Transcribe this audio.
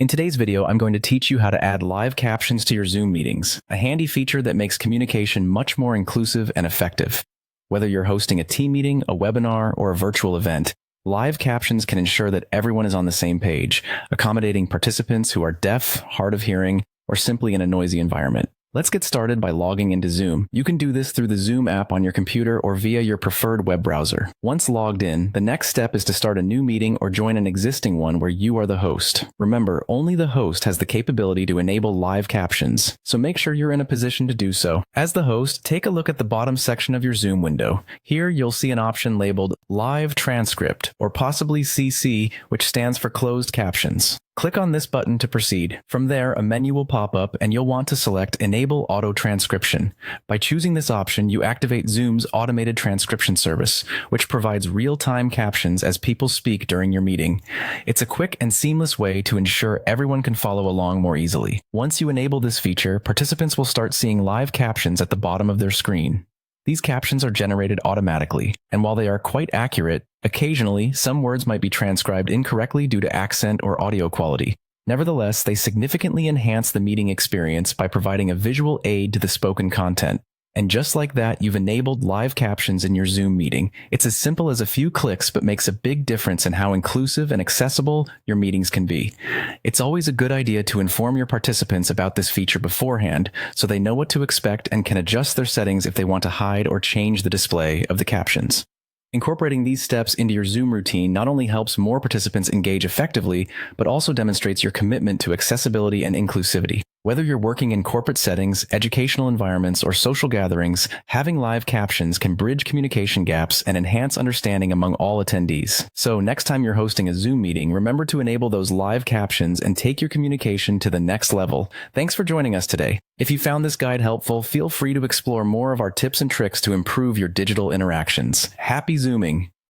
In today's video, I'm going to teach you how to add live captions to your Zoom meetings, a handy feature that makes communication much more inclusive and effective. Whether you're hosting a team meeting, a webinar, or a virtual event, live captions can ensure that everyone is on the same page, accommodating participants who are deaf, hard of hearing, or simply in a noisy environment. Let's get started by logging into Zoom. You can do this through the Zoom app on your computer or via your preferred web browser. Once logged in, the next step is to start a new meeting or join an existing one where you are the host. Remember, only the host has the capability to enable live captions, so make sure you're in a position to do so. As the host, take a look at the bottom section of your Zoom window. Here, you'll see an option labeled Live Transcript, or possibly CC, which stands for Closed Captions. Click on this button to proceed. From there, a menu will pop up and you'll want to select Enable Auto Transcription. By choosing this option, you activate Zoom's automated transcription service, which provides real-time captions as people speak during your meeting. It's a quick and seamless way to ensure everyone can follow along more easily. Once you enable this feature, participants will start seeing live captions at the bottom of their screen. These captions are generated automatically, and while they are quite accurate, occasionally some words might be transcribed incorrectly due to accent or audio quality. Nevertheless, they significantly enhance the meeting experience by providing a visual aid to the spoken content. And just like that, you've enabled live captions in your Zoom meeting. It's as simple as a few clicks, but makes a big difference in how inclusive and accessible your meetings can be. It's always a good idea to inform your participants about this feature beforehand, so they know what to expect and can adjust their settings if they want to hide or change the display of the captions. Incorporating these steps into your Zoom routine not only helps more participants engage effectively, but also demonstrates your commitment to accessibility and inclusivity. Whether you're working in corporate settings, educational environments, or social gatherings, having live captions can bridge communication gaps and enhance understanding among all attendees. So next time you're hosting a Zoom meeting, remember to enable those live captions and take your communication to the next level. Thanks for joining us today. If you found this guide helpful, feel free to explore more of our tips and tricks to improve your digital interactions. Happy Zooming!